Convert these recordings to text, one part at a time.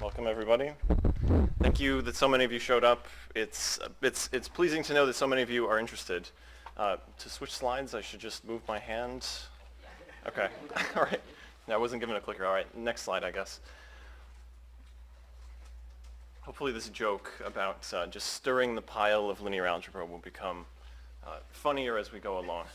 Welcome everybody. Thank you that so many of you showed up. It's pleasing to know that so many of you are interested. To switch slides, I should just move my hand. Okay, all right. No, I wasn't given a clicker. All right, next slide, I guess. Hopefully this joke about just stirring the pile of linear algebra will become funnier as we go along.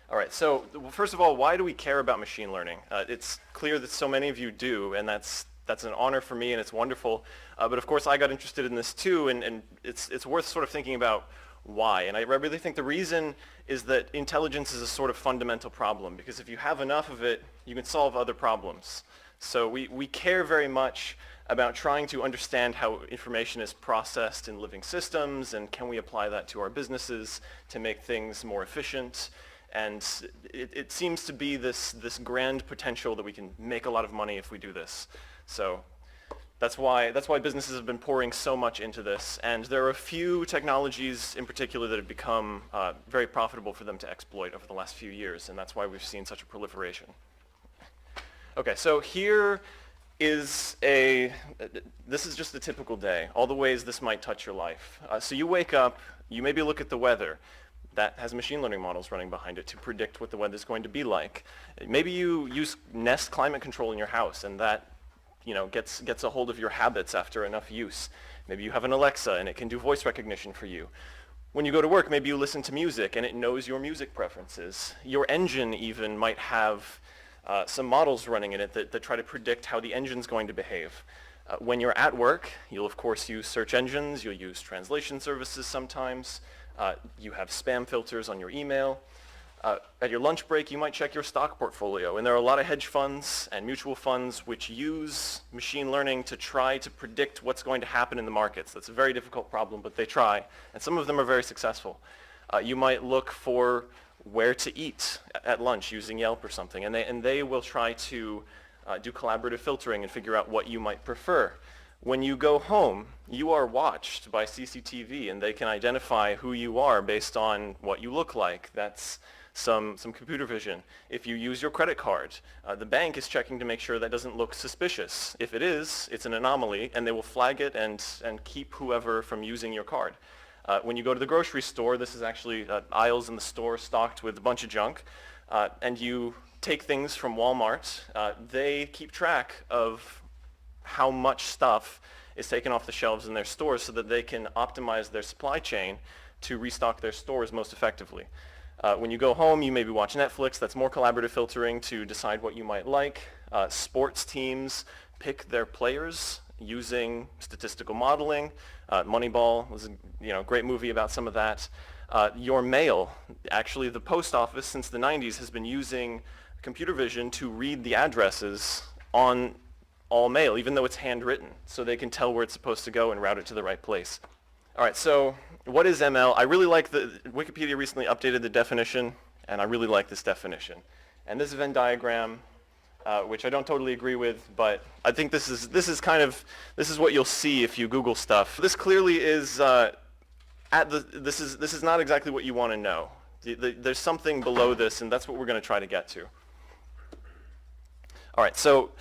All right, so first of all, why do we care about machine learning? It's clear that so many of you do, and that's an honor for me and it's wonderful. But of course I got interested in this too, and it's worth sort of thinking about why. And I really think the reason is that intelligence is a sort of fundamental problem, because if you have enough of it, you can solve other problems. So we care very much about trying to understand how information is processed in living systems, and can we apply that to our businesses to make things more efficient. And it seems to be this grand potential that we can make a lot of money if we do this. So that's why businesses have been pouring so much into this. And there are a few technologies in particular that have become very profitable for them to exploit over the last few years, and that's why we've seen such a proliferation. Okay, so here is this is just a typical day, all the ways this might touch your life. So you wake up, you maybe look at the weather. That has machine learning models running behind it to predict what the weather is going to be like. Maybe you use Nest climate control in your house, and that gets a hold of your habits after enough use. Maybe you have an Alexa and it can do voice recognition for you. When you go to work, maybe you listen to music and it knows your music preferences. Your engine even might have some models running in it that try to predict how the engine's going to behave. When you're at work, you'll of course use search engines, you'll use translation services sometimes. You have spam filters on your email. At your lunch break, you might check your stock portfolio. And there are a lot of hedge funds and mutual funds which use machine learning to try to predict what's going to happen in the markets. That's a very difficult problem, but they try. And some of them are very successful. You might look for where to eat at lunch using Yelp or something. And they will try to do collaborative filtering and figure out what you might prefer. When you go home, you are watched by CCTV, and they can identify who you are based on what you look like. That's some computer vision. If you use your credit card, the bank is checking to make sure that doesn't look suspicious. If it is, it's an anomaly, and they will flag it and keep whoever from using your card. When you go to the grocery store, this is actually aisles in the store stocked with a bunch of junk, and you take things from Walmart. They keep track of how much stuff is taken off the shelves in their stores so that they can optimize their supply chain to restock their stores most effectively. When you go home, you maybe watch Netflix. That's more collaborative filtering to decide what you might like. Sports teams pick their players using statistical modeling. Moneyball was a great movie about some of that. Your mail, actually the post office since the 90s has been using computer vision to read the addresses on all mail, even though it's handwritten, so they can tell where it's supposed to go and route it to the right place. All right, so what is ML? I really like Wikipedia recently updated the definition, and I really like this definition. And this Venn diagram, which I don't totally agree with, but I think this is what you'll see if you Google stuff. This clearly is this is not exactly what you want to know. There's something below this, and that's what we're going to try to get to. All right, so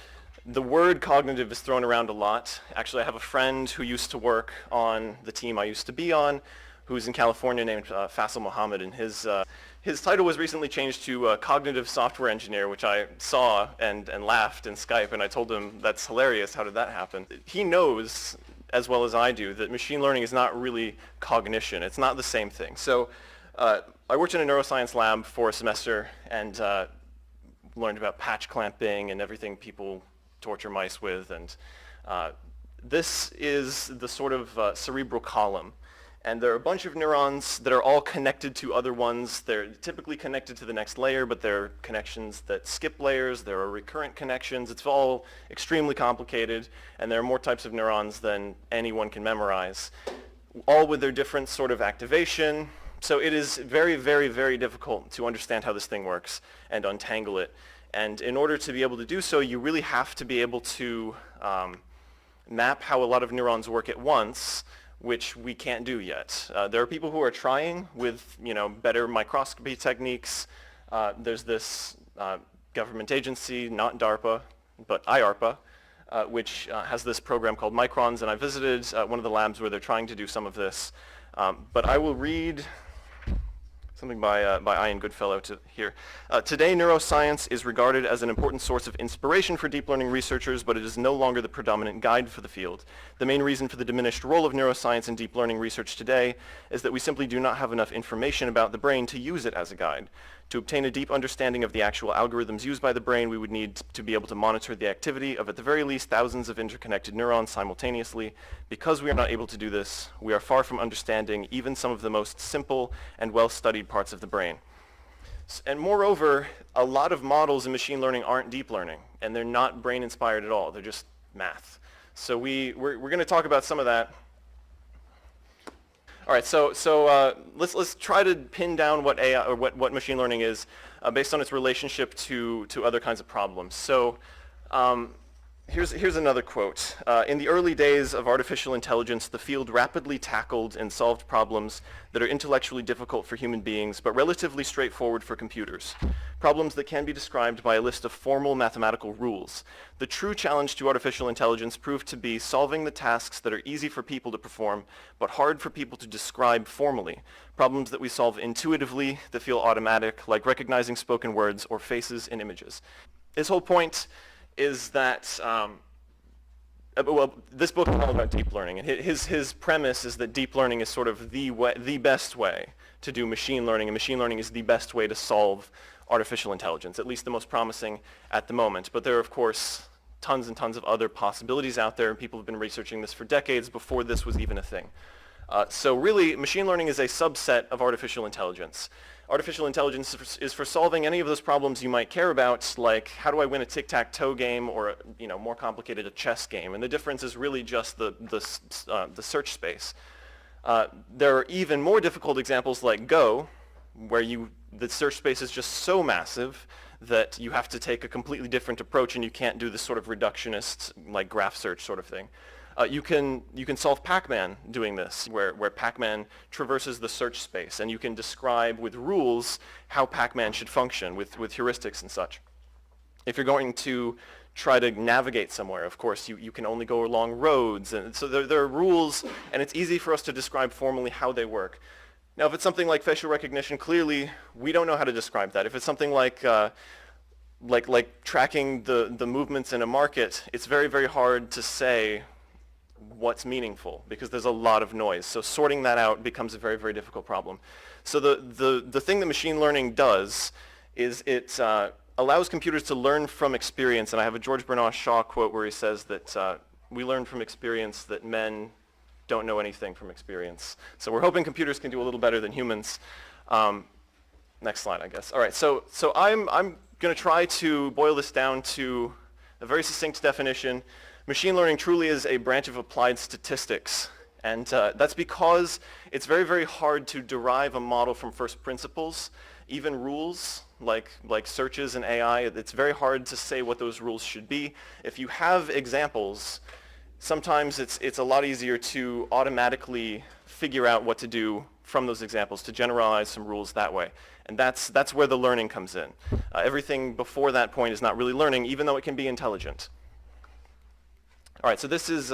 the word cognitive is thrown around a lot. Actually, I have a friend who used to work on the team I used to be on, who's in California, named Faisal Mohammed, and his title was recently changed to cognitive software engineer, which I saw and laughed in Skype, and I told him, that's hilarious, how did that happen? He knows, as well as I do, that machine learning is not really cognition. It's not the same thing. So I worked in a neuroscience lab for a semester and learned about patch clamping and everything people torture mice with, and this is the sort of cerebral column, and there are a bunch of neurons that are all connected to other ones. They're typically connected to the next layer, but there are connections that skip layers. There are recurrent connections. It's all extremely complicated, and there are more types of neurons than anyone can memorize, all with their different sort of activation. So it is very, very, very difficult to understand how this thing works and untangle it. And in order to be able to do so, you really have to be able to map how a lot of neurons work at once, which we can't do yet. There are people who are trying with better microscopy techniques. There's this government agency, not DARPA, but IARPA, which has this program called Microns, and I visited one of the labs where they're trying to do some of this. But I will read something by Ian Goodfellow here. Today, neuroscience is regarded as an important source of inspiration for deep learning researchers, but it is no longer the predominant guide for the field. The main reason for the diminished role of neuroscience in deep learning research today is that we simply do not have enough information about the brain to use it as a guide. To obtain a deep understanding of the actual algorithms used by the brain, we would need to be able to monitor the activity of, at the very least, thousands of interconnected neurons simultaneously. Because we are not able to do this, we are far from understanding even some of the most simple and well-studied parts of the brain. And moreover, a lot of models in machine learning aren't deep learning, and they're not brain-inspired at all. They're just math. So we're going to talk about some of that. All right, so let's try to pin down what AI or what machine learning is based on its relationship to other kinds of problems. So here's another quote. In the early days of artificial intelligence, the field rapidly tackled and solved problems that are intellectually difficult for human beings, but relatively straightforward for computers. Problems that can be described by a list of formal mathematical rules. The true challenge to artificial intelligence proved to be solving the tasks that are easy for people to perform, but hard for people to describe formally. Problems that we solve intuitively, that feel automatic, like recognizing spoken words or faces in images. His whole point is that, well, this book is all about deep learning, and his premise is that deep learning is sort of the best way to do machine learning, and machine learning is the best way to solve artificial intelligence, at least the most promising at the moment. But there are, of course, tons and tons of other possibilities out there, and people have been researching this for decades before this was even a thing. So really, machine learning is a subset of artificial intelligence. Artificial intelligence is for solving any of those problems you might care about, like how do I win a tic-tac-toe game, or more complicated, a chess game. And the difference is really just the search space. There are even more difficult examples like Go, where the search space is just so massive that you have to take a completely different approach, and you can't do this sort of reductionist, like graph search sort of thing. You can solve Pac-Man doing this, where Pac-Man traverses the search space, and you can describe with rules how Pac-Man should function with heuristics and such. If you're going to try to navigate somewhere, of course, you can only go along roads, and so there are rules, and it's easy for us to describe formally how they work. Now, if it's something like facial recognition, clearly we don't know how to describe that. If it's something like tracking the movements in a market, it's very, very hard to say what's meaningful because there's a lot of noise. So sorting that out becomes a very, very difficult problem. So the thing that machine learning does is it allows computers to learn from experience. And I have a George Bernard Shaw quote where he says that we learn from experience that men don't know anything from experience. So we're hoping computers can do a little better than humans. Next slide, I guess. All right, so I'm going to try to boil this down to a very succinct definition. Machine learning truly is a branch of applied statistics. And that's because it's very, very hard to derive a model from first principles. Even rules, like searches and AI, it's very hard to say what those rules should be. If you have examples, sometimes it's a lot easier to automatically figure out what to do from those examples, to generalize some rules that way. And that's where the learning comes in. Everything before that point is not really learning, even though it can be intelligent. All right, so this is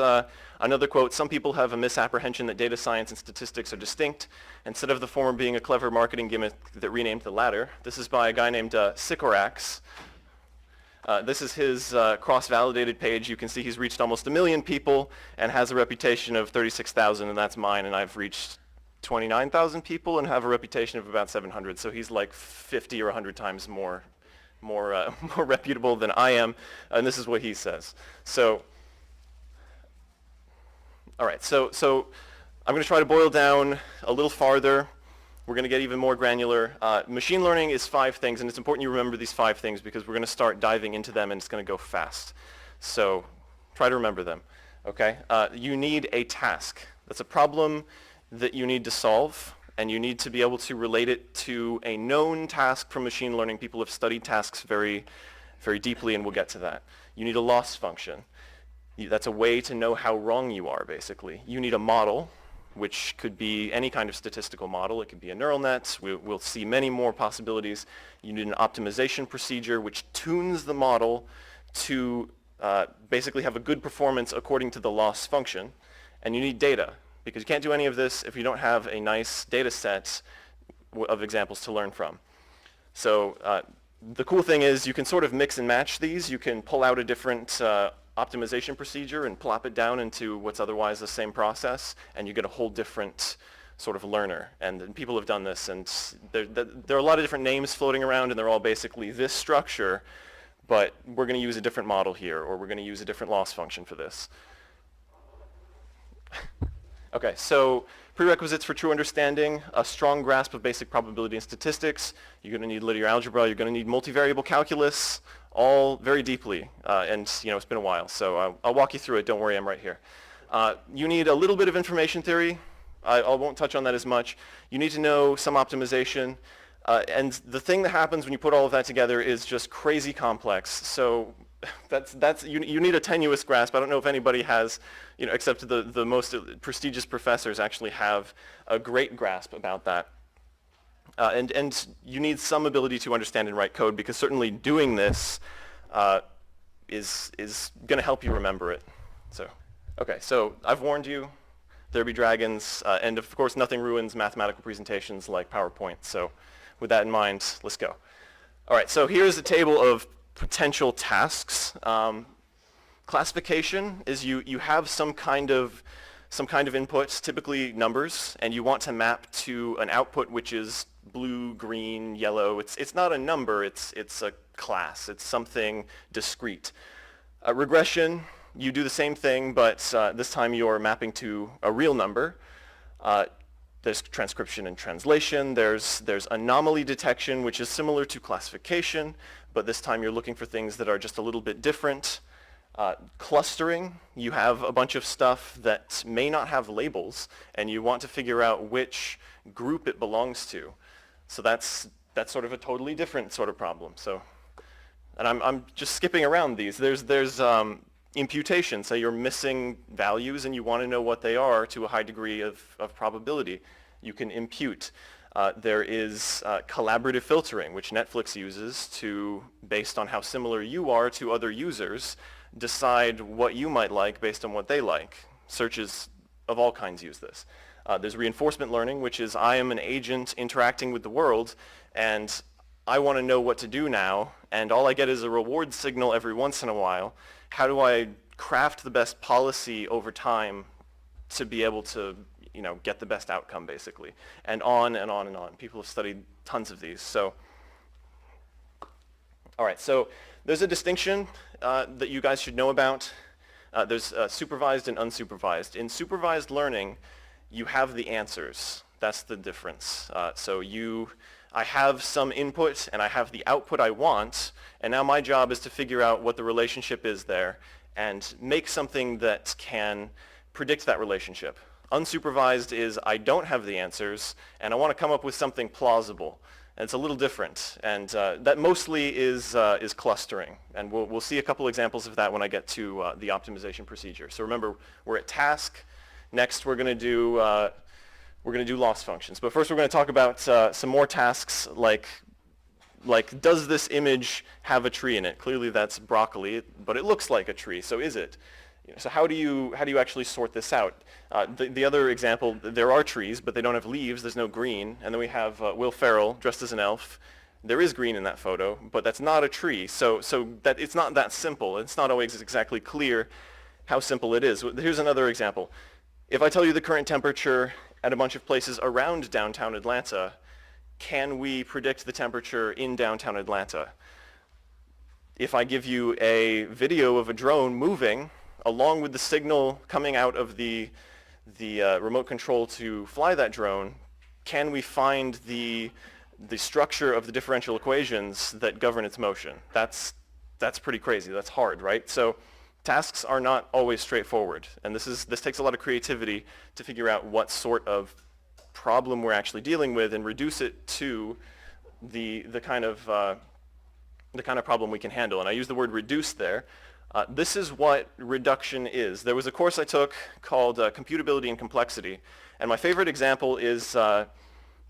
another quote. Some people have a misapprehension that data science and statistics are distinct, instead of the former being a clever marketing gimmick that renamed the latter. This is by a guy named Sycorax. This is his cross-validated page. You can see he's reached almost 1 million people and has a reputation of 36,000, and that's mine, and I've reached 29,000 people and have a reputation of about 700. So he's like 50 or 100 times more reputable than I am, and this is what he says. So, all right, so I'm going to try to boil down a little farther. We're going to get even more granular. Machine learning is 5 things, and it's important you remember these 5 things because we're going to start diving into them, and it's going to go fast. So try to remember them, okay? You need a task. That's a problem that you need to solve, and you need to be able to relate it to a known task from machine learning. People have studied tasks very, very deeply, and we'll get to that. You need a loss function. That's a way to know how wrong you are, basically. You need a model, which could be any kind of statistical model. It could be a neural net. We'll see many more possibilities. You need an optimization procedure, which tunes the model to basically have a good performance according to the loss function, and you need data, because you can't do any of this if you don't have a nice data set of examples to learn from. So the cool thing is you can sort of mix and match these. You can pull out a different optimization procedure and plop it down into what's otherwise the same process, and you get a whole different sort of learner. And people have done this, and there are a lot of different names floating around, and they're all basically this structure, but we're going to use a different model here, or we're going to use a different loss function for this. Okay, so prerequisites for true understanding: a strong grasp of basic probability and statistics. You're going to need linear algebra. You're going to need multivariable calculus, all very deeply. And it's been a while, so I'll walk you through it. Don't worry, I'm right here. You need a little bit of information theory. I won't touch on that as much. You need to know some optimization. And the thing that happens when you put all of that together is just crazy complex. So you need a tenuous grasp. I don't know if anybody has, except the most prestigious professors actually have a great grasp about that. And you need some ability to understand and write code, because certainly doing this is going to help you remember it. So I've warned you. There be dragons, and of course nothing ruins mathematical presentations like PowerPoint. So with that in mind, let's go. All right, so here's a table of potential tasks. Classification is you have some kind of inputs, typically numbers, and you want to map to an output which is blue, green, yellow. It's not a number, it's a class. It's something discrete. Regression, you do the same thing, but this time you're mapping to a real number. There's transcription and translation. There's anomaly detection, which is similar to classification, but this time you're looking for things that are just a little bit different. Clustering, you have a bunch of stuff that may not have labels, and you want to figure out which group it belongs to. So that's sort of a totally different sort of problem. And I'm just skipping around these. There's imputation, so you're missing values and you want to know what they are to a high degree of probability. You can impute. There is collaborative filtering, which Netflix uses to, based on how similar you are to other users, decide what you might like based on what they like. Searches of all kinds use this. There's reinforcement learning, which is I am an agent interacting with the world, and I want to know what to do now, and all I get is a reward signal every once in a while. How do I craft the best policy over time to be able to, get the best outcome, basically? And on and on and on. People have studied tons of these. So, all right, so there's a distinction that you guys should know about. There's supervised and unsupervised. In supervised learning, you have the answers. That's the difference. I have some input and I have the output I want, and now my job is to figure out what the relationship is there and make something that can predict that relationship. Unsupervised is I don't have the answers and I want to come up with something plausible. And it's a little different, and that mostly is clustering, and we'll see a couple examples of that when I get to the optimization procedure. So remember, we're at task. Next, we're going to do loss functions. But first, we're going to talk about some more tasks, like does this image have a tree in it? Clearly, that's broccoli, but it looks like a tree. So is it? So how do you actually sort this out? The other example, there are trees, but they don't have leaves. There's no green. And then we have Will Ferrell dressed as an elf. There is green in that photo, but that's not a tree. So that it's not that simple. It's not always exactly clear how simple it is. Here's another example. If I tell you the current temperature at a bunch of places around downtown Atlanta, can we predict the temperature in downtown Atlanta? If I give you a video of a drone moving, along with the signal coming out of the remote control to fly that drone, can we find the structure of the differential equations that govern its motion? That's pretty crazy. That's hard, right? So tasks are not always straightforward, and this takes a lot of creativity to figure out what sort of problem we're actually dealing with and reduce it to the kind of problem we can handle. And I use the word reduce there. This is what reduction is. There was a course I took called Computability and Complexity, and my favorite example is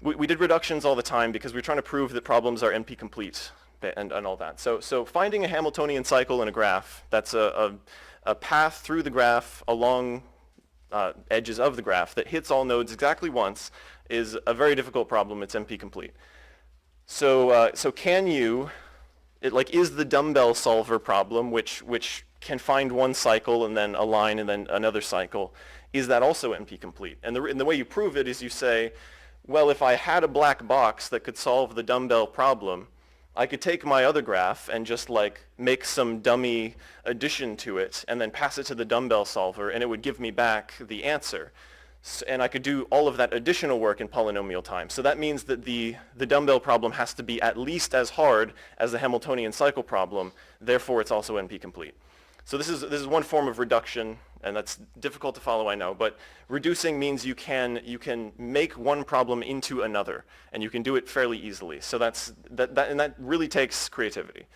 we did reductions all the time because we were trying to prove that problems are NP-complete. and all that. So finding a Hamiltonian cycle in a graph, that's a path through the graph along edges of the graph that hits all nodes exactly once, is a very difficult problem. It's NP complete. So can you, is the dumbbell solver problem, which can find one cycle and then a line and then another cycle, is that also NP complete? And the way you prove it is you say, well, if I had a black box that could solve the dumbbell problem, I could take my other graph and just make some dummy addition to it and then pass it to the dumbbell solver, and it would give me back the answer. And I could do all of that additional work in polynomial time. So that means that the dumbbell problem has to be at least as hard as the Hamiltonian cycle problem. Therefore, it's also NP complete. So this is one form of reduction, and that's difficult to follow, I know. But reducing means you can make one problem into another, and you can do it fairly easily. So that really takes creativity.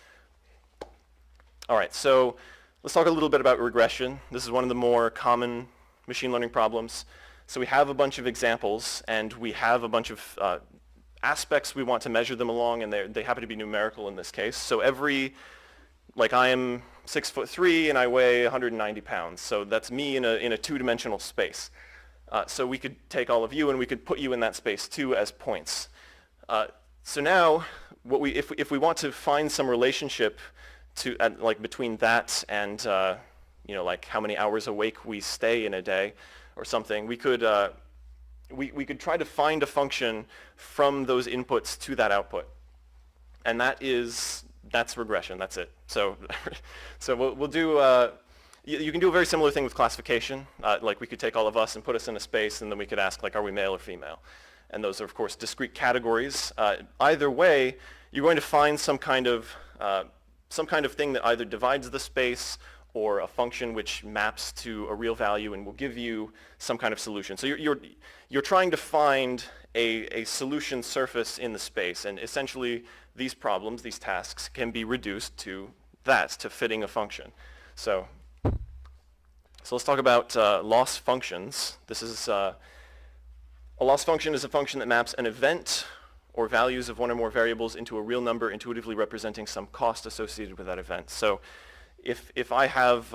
All right. So let's talk a little bit about regression. This is one of the more common machine learning problems. So we have a bunch of examples, and we have a bunch of aspects we want to measure them along, and they happen to be numerical in this case. So I am 6'3" and I weigh 190 pounds. So that's me in a two-dimensional space. So we could take all of you and we could put you in that space too as points. So now, if we want to find some relationship between that and how many hours awake we stay in a day or something, we could try to find a function from those inputs to that output, and that's regression. That's it. So we'll do. You can do a very similar thing with classification. We could take all of us and put us in a space, and then we could ask are we male or female? And those are of course discrete categories. Either way, you're going to find some kind of thing that either divides the space or a function which maps to a real value and will give you some kind of solution. So you're trying to find a solution surface in the space, and essentially these problems, these tasks, can be reduced to fitting a function. So let's talk about loss functions. This is a loss function is a function that maps an event or values of one or more variables into a real number intuitively representing some cost associated with that event. So if I have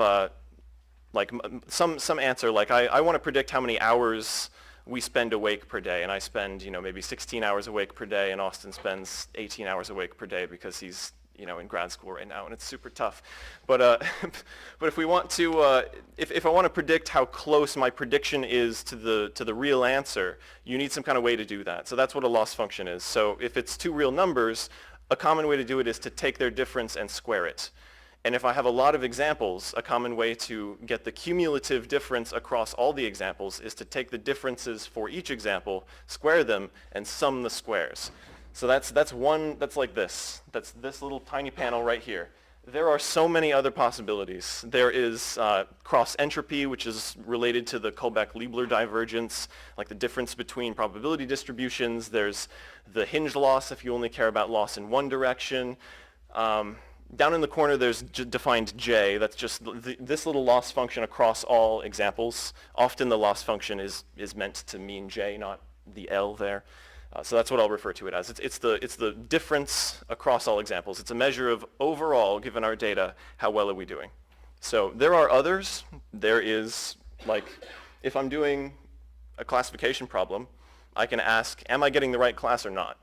some answer, I want to predict how many hours we spend awake per day, and I spend maybe 16 hours awake per day, and Austin spends 18 hours awake per day because he's in grad school right now, and it's super tough. But if we want to, if I want to predict how close my prediction is to the real answer, you need some kind of way to do that. So that's what a loss function is. So if it's two real numbers, a common way to do it is to take their difference and square it. And if I have a lot of examples, a common way to get the cumulative difference across all the examples is to take the differences for each example, square them, and sum the squares. So that's like this. That's this little tiny panel right here. There are so many other possibilities. There is cross entropy, which is related to the Kullback-Leibler divergence, like the difference between probability distributions. There's the hinge loss if you only care about loss in one direction. Down in the corner, there's defined J. That's just this little loss function across all examples. Often the loss function is meant to mean J, not the L there. So that's what I'll refer to it as. It's the difference across all examples. It's a measure of overall, given our data, how well are we doing. So there are others. There is, if I'm doing a classification problem, I can ask, am I getting the right class or not?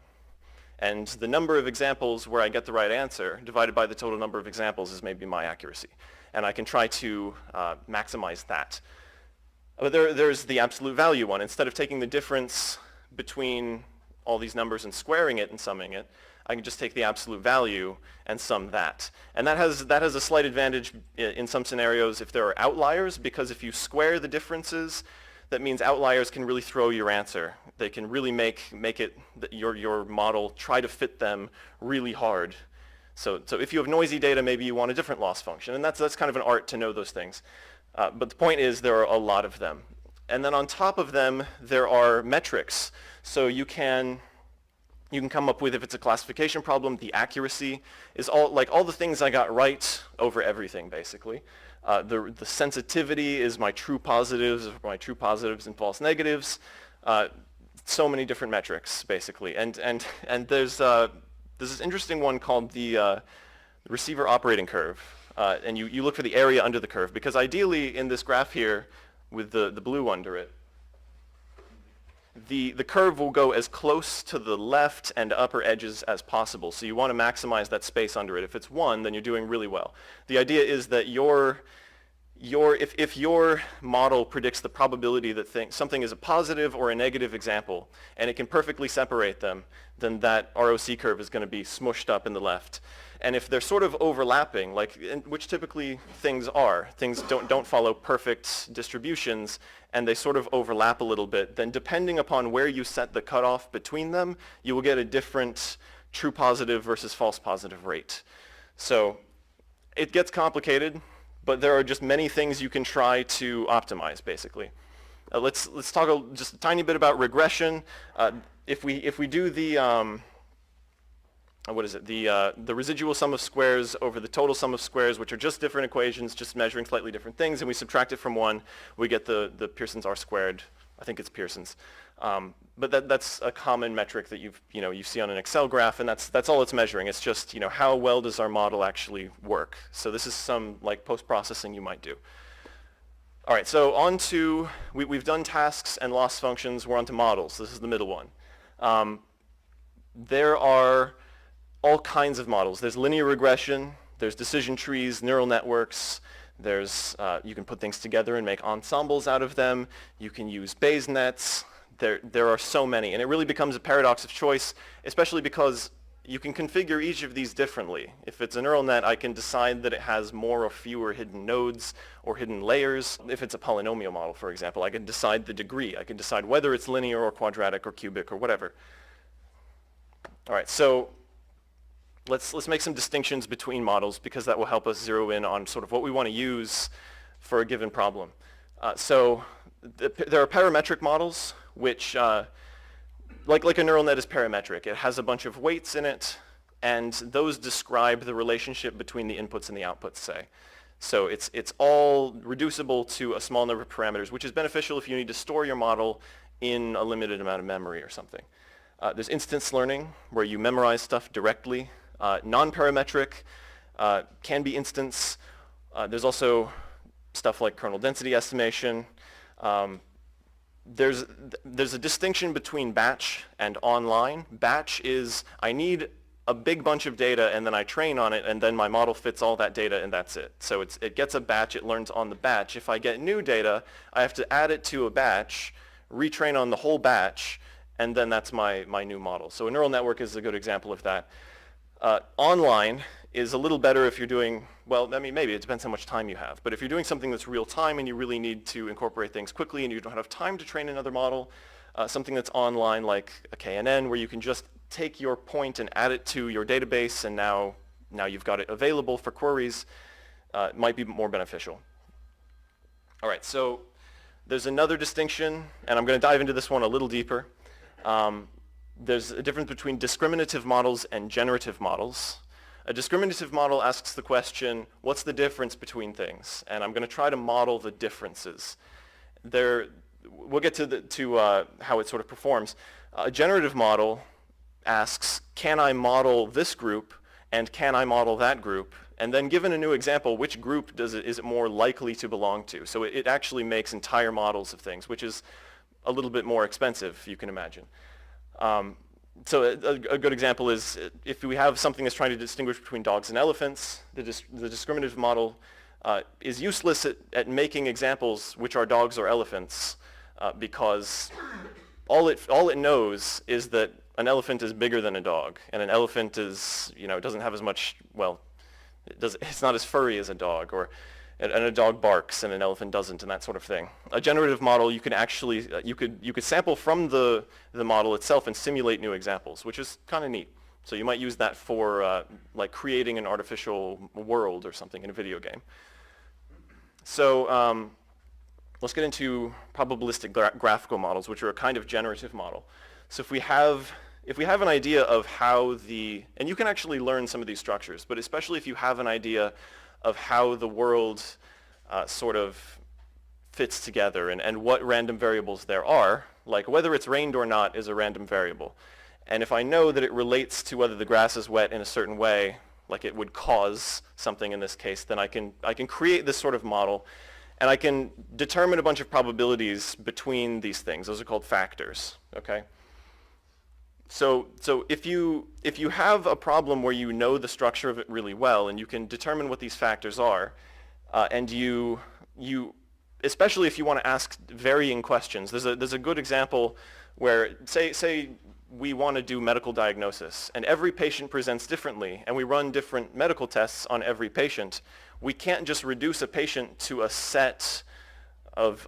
And the number of examples where I get the right answer divided by the total number of examples is maybe my accuracy. And I can try to maximize that. But there's the absolute value one. Instead of taking the difference between all these numbers and squaring it and summing it, I can just take the absolute value and sum that. And that has a slight advantage in some scenarios if there are outliers, because if you square the differences, that means outliers can really throw your answer. They can really make it your model try to fit them really hard. So if you have noisy data, maybe you want a different loss function, and that's kind of an art to know those things. But the point is there are a lot of them. And then on top of them, there are metrics. So you can come up with, if it's a classification problem, the accuracy is all the things I got right over everything, basically. The sensitivity is my true positives and false negatives. So many different metrics, basically. And there's There's this interesting one called the receiver operating curve. And you look for the area under the curve, because ideally in this graph here with the blue under it, the curve will go as close to the left and upper edges as possible. So you want to maximize that space under it. If it's 1, then you're doing really well. The idea is that if your model predicts the probability that something is a positive or a negative example, and it can perfectly separate them, then that ROC curve is going to be smushed up in the left. And if they're sort of overlapping, which typically things are, things don't follow perfect distributions, and they sort of overlap a little bit, then depending upon where you set the cutoff between them, you will get a different true positive versus false positive rate. So it gets complicated, but there are just many things you can try to optimize, basically. Let's talk just a tiny bit about regression. If we do the the residual sum of squares over the total sum of squares, which are just different equations, just measuring slightly different things, and we subtract it from 1, we get the Pearson's R squared. I think it's Pearson's. But that's a common metric that you see on an Excel graph, and that's all it's measuring. It's just how well does our model actually work. So this is some post-processing you might do. All right, so on to, we've done tasks and loss functions. We're on to models. This is the middle one. There are all kinds of models. There's linear regression, there's decision trees, neural networks, there's, you can put things together and make ensembles out of them, you can use Bayes nets, there are so many, and it really becomes a paradox of choice, especially because you can configure each of these differently. If it's a neural net, I can decide that it has more or fewer hidden nodes or hidden layers. If it's a polynomial model, for example, I can decide the degree. I can decide whether it's linear or quadratic or cubic or whatever. All right, so let's make some distinctions between models, because that will help us zero in on sort of what we want to use for a given problem. So there are parametric models, which like a neural net is parametric. It has a bunch of weights in it, and those describe the relationship between the inputs and the outputs, say. So it's all reducible to a small number of parameters, which is beneficial if you need to store your model in a limited amount of memory or something. There's instance learning, where you memorize stuff directly. Non-parametric can be instance. There's also stuff like kernel density estimation. There's a distinction between batch and online. Batch is, I need a big bunch of data and then I train on it and then my model fits all that data and that's it. So it gets a batch, it learns on the batch. If I get new data, I have to add it to a batch, retrain on the whole batch, and then that's my new model. So a neural network is a good example of that. Online is a little better if you're doing, well, I mean, maybe it depends how much time you have, but if you're doing something that's real time and you really need to incorporate things quickly and you don't have time to train another model, something that's online like a KNN, where you can just take your point and add it to your database, and now you've got it available for queries, might be more beneficial. All right, so there's another distinction, and I'm going to dive into this one a little deeper. There's a difference between discriminative models and generative models. A discriminative model asks the question, what's the difference between things? And I'm going to try to model the differences. We'll get to how it sort of performs. A generative model asks, can I model this group and can I model that group? And then given a new example, which group is it more likely to belong to? So it actually makes entire models of things, which is a little bit more expensive, you can imagine. So a good example is if we have something that's trying to distinguish between dogs and elephants, the discriminative model is useless at making examples which are dogs or elephants because all it knows is that an elephant is bigger than a dog, and an elephant is, doesn't have as much, well, it's not as furry as a dog, and a dog barks and an elephant doesn't, and that sort of thing. A generative model, you can actually, you could sample from the model itself and simulate new examples, which is kind of neat. So you might use that for like creating an artificial world or something in a video game. So let's get into probabilistic graphical models, which are a kind of generative model. So if we have an idea of how and you can actually learn some of these structures, but especially if you have an idea of how the world sort of fits together and what random variables there are, like whether it's rained or not is a random variable. And if I know that it relates to whether the grass is wet in a certain way, like it would cause something in this case, then I can create this sort of model, and I can determine a bunch of probabilities between these things. Those are called factors, okay? So if you have a problem where you know the structure of it really well and you can determine what these factors are, and you especially if you want to ask varying questions. There's a good example where say we want to do medical diagnosis and every patient presents differently and we run different medical tests on every patient. We can't just reduce a patient to a set of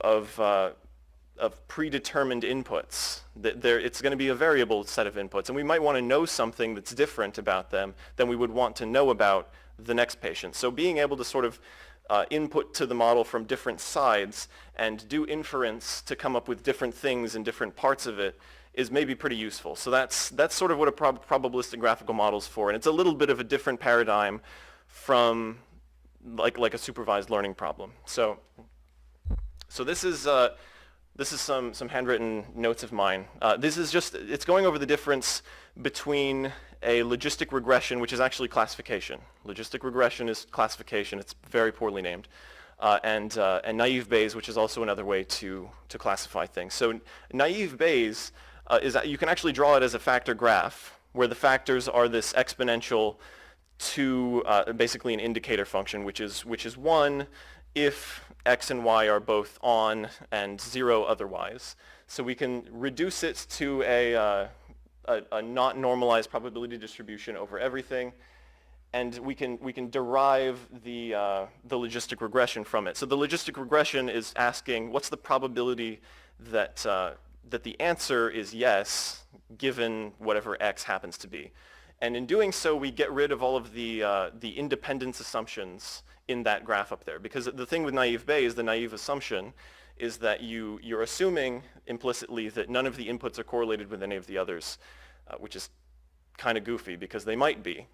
predetermined inputs. It's going to be a variable set of inputs, and we might want to know something that's different about them than we would want to know about the next patient. So being able to sort of input to the model from different sides and do inference to come up with different things in different parts of it is maybe pretty useful. So that's sort of what a probabilistic graphical model is for, and it's a little bit of a different paradigm from like a supervised learning problem. So this is some handwritten notes of mine. It's going over the difference between a logistic regression, which is actually classification. Logistic regression is classification. It's very poorly named. And naive Bayes, which is also another way to classify things. So naive Bayes you can actually draw it as a factor graph, where the factors are this exponential to basically an indicator function, which is 1 if x and y are both on and 0 otherwise. So we can reduce it to a not normalized probability distribution over everything, and we can derive the logistic regression from it. So the logistic regression is asking what's the probability that the answer is yes, given whatever x happens to be. And in doing so, we get rid of all of the independence assumptions in that graph up there. Because the thing with naive Bayes, the naive assumption, is that you're assuming implicitly that none of the inputs are correlated with any of the others, which is kind of goofy because they might be.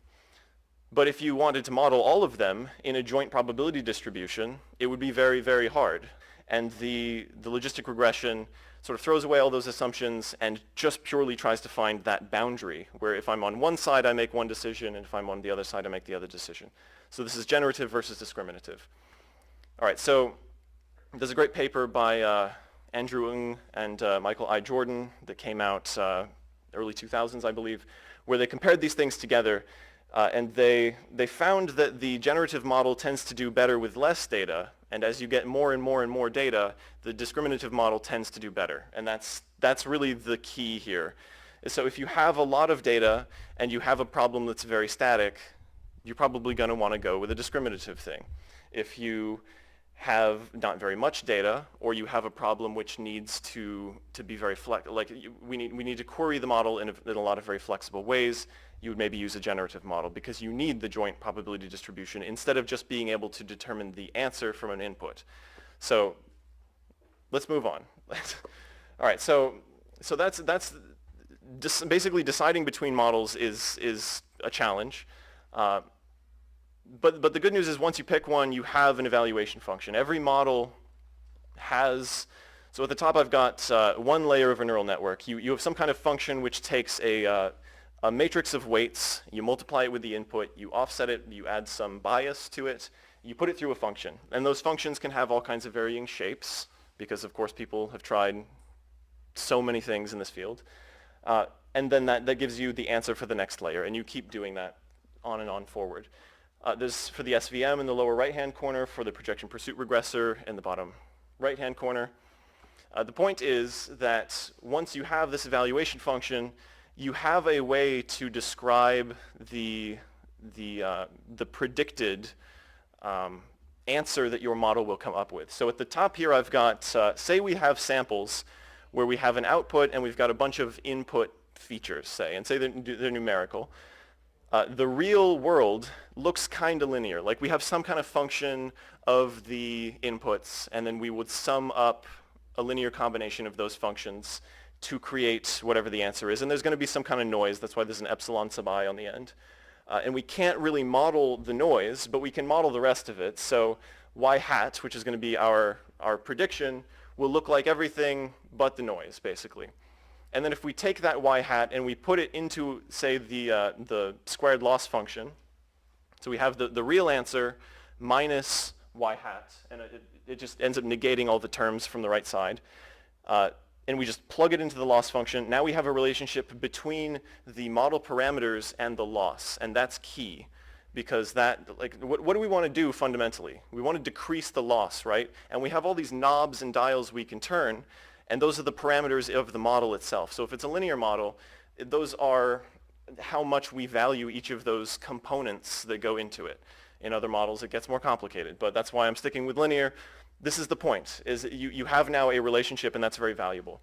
But if you wanted to model all of them in a joint probability distribution, it would be very, very hard. And the logistic regression sort of throws away all those assumptions and just purely tries to find that boundary, where if I'm on one side, I make one decision, and if I'm on the other side, I make the other decision. So this is generative versus discriminative. All right, so there's a great paper by Andrew Ng and Michael I. Jordan that came out early 2000s, I believe, where they compared these things together, and they found that the generative model tends to do better with less data, and as you get more and more and more data, the discriminative model tends to do better. And that's really the key here. So if you have a lot of data and you have a problem that's very static, you're probably going to want to go with a discriminative thing. If you have not very much data, or you have a problem which needs to be very we need to query the model in a lot of very flexible ways, you would maybe use a generative model because you need the joint probability distribution instead of just being able to determine the answer from an input. So let's move on. All right, so that's basically deciding between models is a challenge. But the good news is once you pick one, you have an evaluation function. Every model has, so at the top I've got one layer of a neural network. You have some kind of function which takes a matrix of weights, you multiply it with the input, you offset it, you add some bias to it, you put it through a function. And those functions can have all kinds of varying shapes, because of course people have tried so many things in this field. And then that gives you the answer for the next layer, and you keep doing that on and on forward. There's for the SVM in the lower right-hand corner, for the projection pursuit regressor in the bottom right-hand corner. The point is that once you have this evaluation function, you have a way to describe the predicted answer that your model will come up with. So at the top here I've got, say we have samples where we have an output and we've got a bunch of input features, say, and say they're numerical. The real world looks kind of linear. Like we have some kind of function of the inputs, and then we would sum up a linear combination of those functions to create whatever the answer is. And there's going to be some kind of noise. That's why there's an epsilon sub I on the end. And we can't really model the noise, but we can model the rest of it. So y hat, which is going to be our prediction, will look like everything but the noise, basically. And then if we take that y hat and we put it into, say, the squared loss function, so we have the real answer minus y hat, and it just ends up negating all the terms from the right side. And we just plug it into the loss function. Now we have a relationship between the model parameters and the loss, and that's key. Because that, like, what do we want to do fundamentally? We want to decrease the loss, right? And we have all these knobs and dials we can turn, and those are the parameters of the model itself. So if it's a linear model, those are how much we value each of those components that go into it. In other models, it gets more complicated, but that's why I'm sticking with linear. This is the point, is you have now a relationship, and that's very valuable.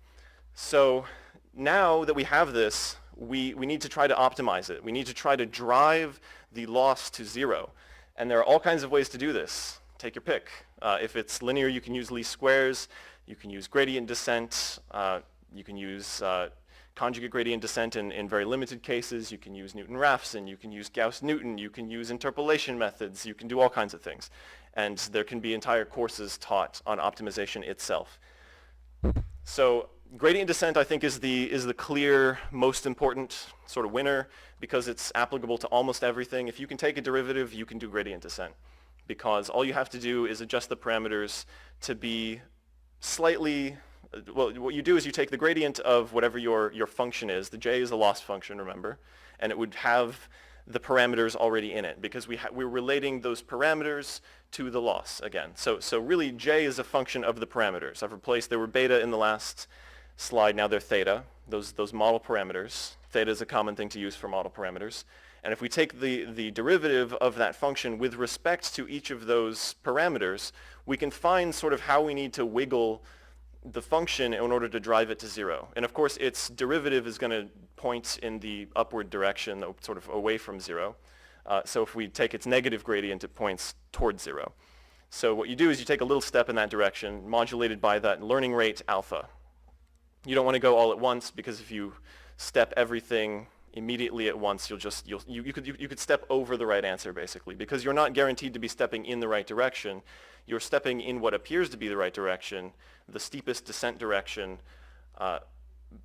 So now that we have this, we need to try to optimize it. We need to try to drive the loss to 0. And there are all kinds of ways to do this. Take your pick. If it's linear, you can use least squares. You can use gradient descent. You can use conjugate gradient descent in very limited cases. You can use Newton-Raphson. You can use Gauss-Newton. You can use interpolation methods. You can do all kinds of things. And there can be entire courses taught on optimization itself. So gradient descent, I think, is the clear, most important sort of winner because it's applicable to almost everything. If you can take a derivative, you can do gradient descent because all you have to do is adjust the parameters to be slightly, well, what you do is you take the gradient of whatever your function is. The j is a loss function, remember, and it would have the parameters already in it because we're relating those parameters to the loss again. So really, j is a function of the parameters. I've replaced, they were beta in the last slide, now they're theta, those model parameters. Theta is a common thing to use for model parameters. And if we take the derivative of that function with respect to each of those parameters, we can find sort of how we need to wiggle the function in order to drive it to 0. And of course, its derivative is going to point in the upward direction, sort of away from 0. So if we take its negative gradient, it points towards 0. So what you do is you take a little step in that direction, modulated by that learning rate alpha. You don't want to go all at once because if you step everything immediately at once, you could step over the right answer basically because you're not guaranteed to be stepping in the right direction. You're stepping in what appears to be the right direction, the steepest descent direction,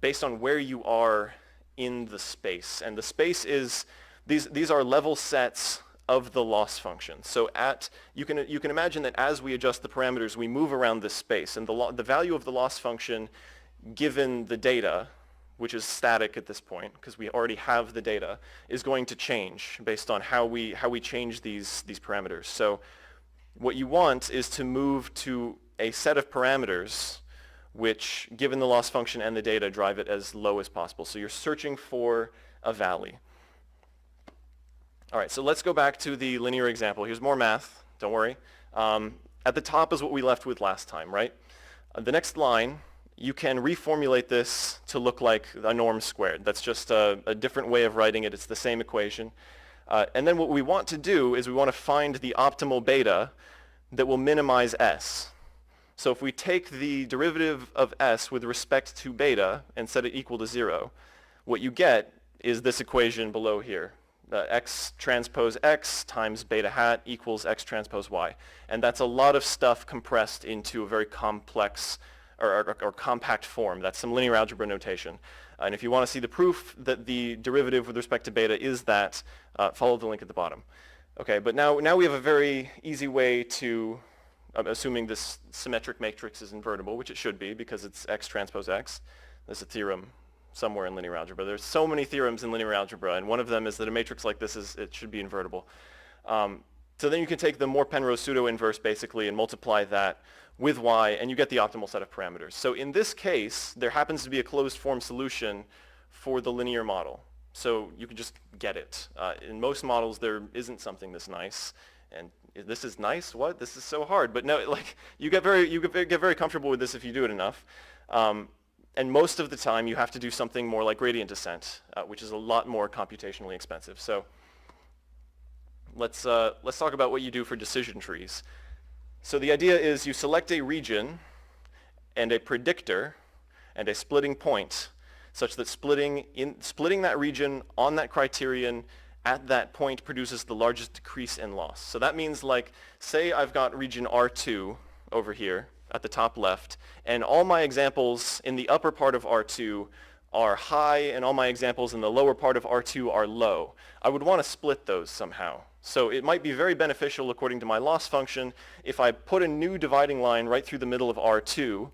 based on where you are in the space. And the space is, these are level sets of the loss function. So you can imagine that as we adjust the parameters, we move around this space, and the value of the loss function given the data, which is static at this point because we already have the data, is going to change based on how we change these parameters. So what you want is to move to a set of parameters which, given the loss function and the data, drive it as low as possible. So you're searching for a valley. All right, so let's go back to the linear example. Here's more math, don't worry. At the top is what we left with last time, right? The next line, you can reformulate this to look like a norm squared. That's just a different way of writing it. It's the same equation. And then what we want to do is we want to find the optimal beta that will minimize s. So if we take the derivative of s with respect to beta and set it equal to 0, what you get is this equation below here. X transpose x times beta hat equals x transpose y. And that's a lot of stuff compressed into a very complex or compact form. That's some linear algebra notation. And if you want to see the proof that the derivative with respect to beta is that, follow the link at the bottom. Okay, but now we have a very easy way to, assuming this symmetric matrix is invertible, which it should be because it's x transpose x. There's a theorem somewhere in linear algebra. There's so many theorems in linear algebra, and one of them is that a matrix like this it should be invertible. So then you can take the Moore-Penrose pseudo-inverse basically and multiply that with y, and you get the optimal set of parameters. So in this case, there happens to be a closed form solution for the linear model. So you can just get it. In most models, there isn't something this nice. And this is nice? What? This is so hard. But no, like you get very comfortable with this if you do it enough. And most of the time, you have to do something more like gradient descent, which is a lot more computationally expensive. So let's talk about what you do for decision trees. So the idea is you select a region and a predictor and a splitting point such that splitting that region on that criterion at that point produces the largest decrease in loss. So that means, like, say I've got region R2 over here at the top left, and all my examples in the upper part of R2 are high and all my examples in the lower part of R2 are low. I would want to split those somehow. So it might be very beneficial, according to my loss function, if I put a new dividing line right through the middle of R2,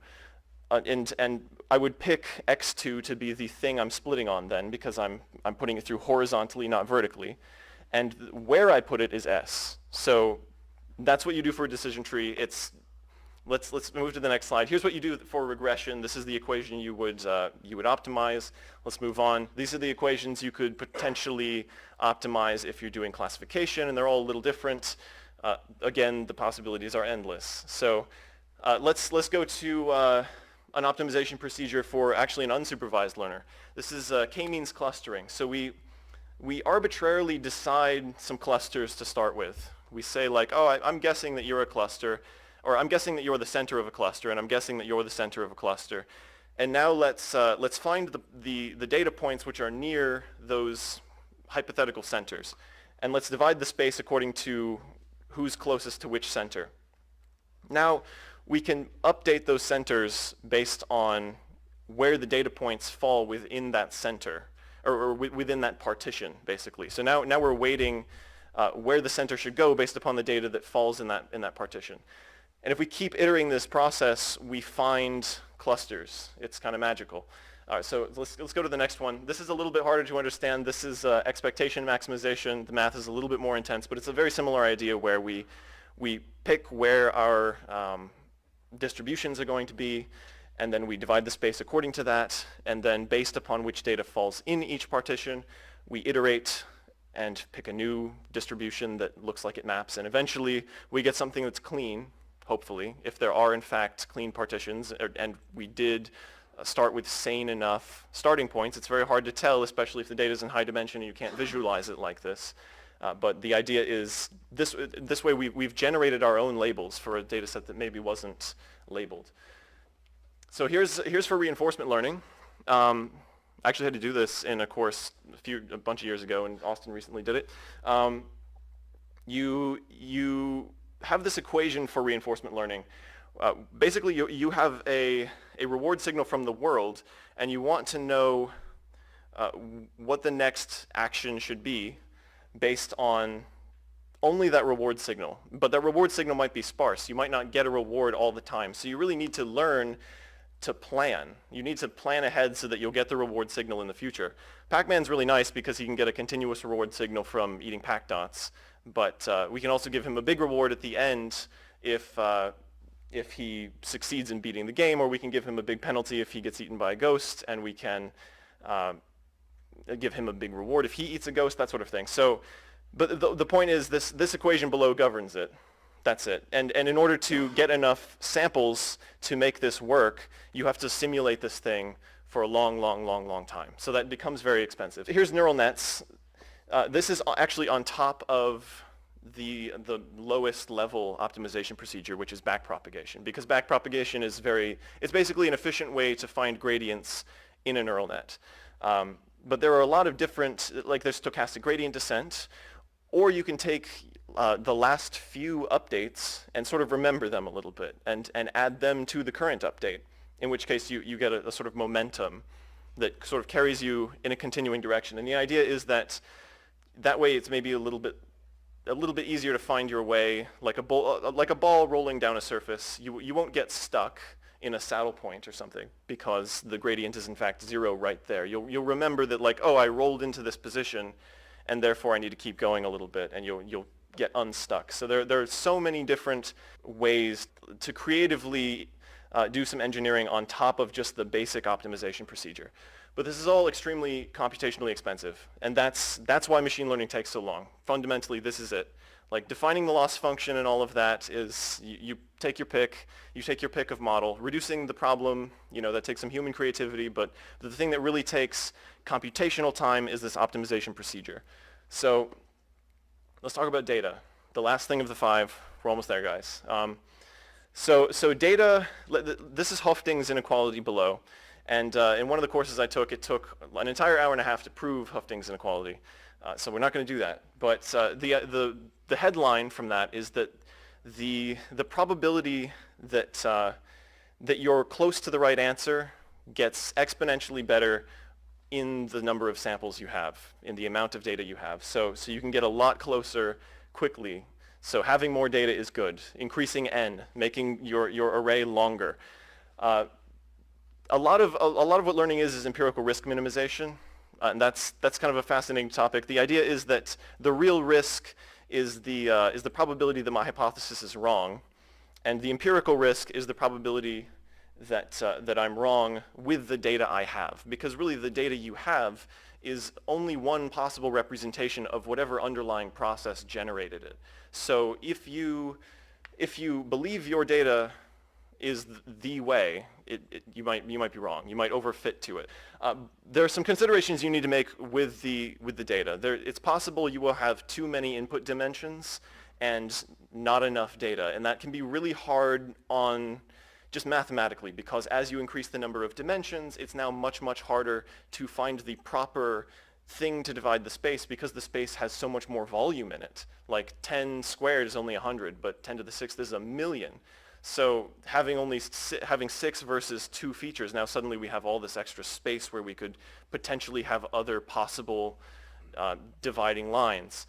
and I would pick X2 to be the thing I'm splitting on then, because I'm putting it through horizontally, not vertically. And where I put it is S. So that's what you do for a decision tree. Let's move to the next slide. Here's what you do for regression. This is the equation you would optimize. Let's move on. These are the equations you could potentially optimize if you're doing classification, and they're all a little different. Again, the possibilities are endless. So let's go to an optimization procedure for actually an unsupervised learner. This is k-means clustering. So we arbitrarily decide some clusters to start with. We say like, oh, I'm guessing that you're a cluster, or I'm guessing that you're the center of a cluster, and I'm guessing that you're the center of a cluster. And now let's find the data points which are near those hypothetical centers. And let's divide the space according to who's closest to which center. Now, we can update those centers based on where the data points fall within that center, or within that partition, basically. So now we're weighting where the center should go based upon the data that falls in that partition. And if we keep iterating this process, we find clusters. It's kind of magical. All right, so let's go to the next one. This is a little bit harder to understand. This is expectation maximization. The math is a little bit more intense, but it's a very similar idea where we pick where our distributions are going to be, and then we divide the space according to that, and then based upon which data falls in each partition, we iterate and pick a new distribution that looks like it maps, and eventually we get something that's clean, hopefully, if there are in fact clean partitions, and we did start with sane enough starting points. It's very hard to tell, especially if the data is in high dimension and you can't visualize it like this. But the idea is this way we've generated our own labels for a data set that maybe wasn't labeled. So here's for reinforcement learning. I actually had to do this in a course a bunch of years ago, and Austin recently did it. You have this equation for reinforcement learning. Basically, you have a reward signal from the world, and you want to know what the next action should be based on only that reward signal. But that reward signal might be sparse. You might not get a reward all the time. So you really need to learn to plan. You need to plan ahead so that you'll get the reward signal in the future. Pac-Man's really nice because he can get a continuous reward signal from eating Pac dots, but we can also give him a big reward at the end if he succeeds in beating the game, or we can give him a big penalty if he gets eaten by a ghost, and we can give him a big reward if he eats a ghost, that sort of thing. So, but the point is this equation below governs it. That's it. And in order to get enough samples to make this work, you have to simulate this thing for a long time. So that becomes very expensive. Here's neural nets. This is actually on top of the lowest level optimization procedure, which is backpropagation, because backpropagation is it's basically an efficient way to find gradients in a neural net. But there are a lot of different, like there's stochastic gradient descent, or you can take the last few updates and sort of remember them a little bit and add them to the current update, in which case you get a sort of momentum that sort of carries you in a continuing direction. And the idea is that way it's maybe a little bit easier to find your way, like a ball rolling down a surface. You won't get stuck in a saddle point or something because the gradient is in fact 0 right there. You'll remember that, like, oh, I rolled into this position and therefore I need to keep going a little bit, and you'll get unstuck. So there are so many different ways to creatively do some engineering on top of just the basic optimization procedure. But this is all extremely computationally expensive, and that's why machine learning takes so long. Fundamentally, this is it. Like defining the loss function and all of that is you take your pick of model. Reducing the problem, that takes some human creativity, but the thing that really takes computational time is this optimization procedure. So let's talk about data. The last thing of the 5. We're almost there, guys. So data, this is Hoeffding's inequality below. And in one of the courses I took, it took an entire hour and a half to prove Hoeffding's inequality. So we're not going to do that. But the headline from that is that the probability that you're close to the right answer gets exponentially better in the number of samples you have, in the amount of data you have. So you can get a lot closer quickly. So having more data is good. Increasing n, making your array longer. A lot of what learning is empirical risk minimization, and that's kind of a fascinating topic. The idea is that the real risk is the probability that my hypothesis is wrong, and the empirical risk is the probability that I'm wrong with the data I have, because really the data you have is only one possible representation of whatever underlying process generated it. So if you believe your data is the way, you might be wrong. You might overfit to it. There are some considerations you need to make with the data. It's possible you will have too many input dimensions and not enough data, and that can be really hard on just mathematically, because as you increase the number of dimensions, it's now much harder to find the proper thing to divide the space, because the space has so much more volume in it. Like 10 squared is only 100, but 10 to the 6th is 1,000,000. So having 6 versus 2 features, now suddenly we have all this extra space where we could potentially have other possible dividing lines.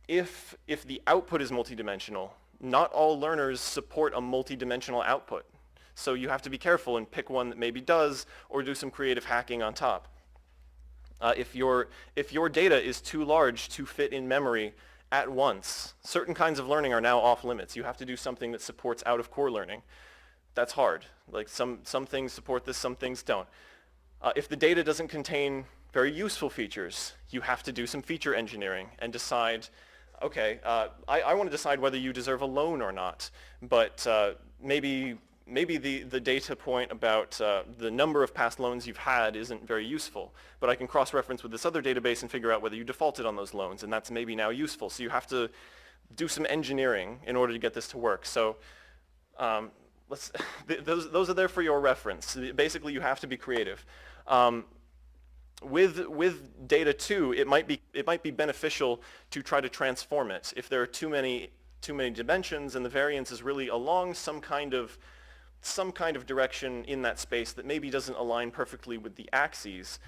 If the output is multidimensional, not all learners support a multidimensional output. So you have to be careful and pick one that maybe does, or do some creative hacking on top. If your data is too large to fit in memory at once, certain kinds of learning are now off limits. You have to do something that supports out-of-core learning. That's hard. Like some things support this, some things don't. If the data doesn't contain very useful features, you have to do some feature engineering and decide, okay, I want to decide whether you deserve a loan or not, but maybe the data point about the number of past loans you've had isn't very useful, but I can cross-reference with this other database and figure out whether you defaulted on those loans, and that's maybe now useful. So you have to do some engineering in order to get this to work. So those are there for your reference. Basically, you have to be creative. With data too, it might be beneficial to try to transform it. If there are too many dimensions and the variance is really along some kind of direction in that space that maybe doesn't align perfectly with the axes,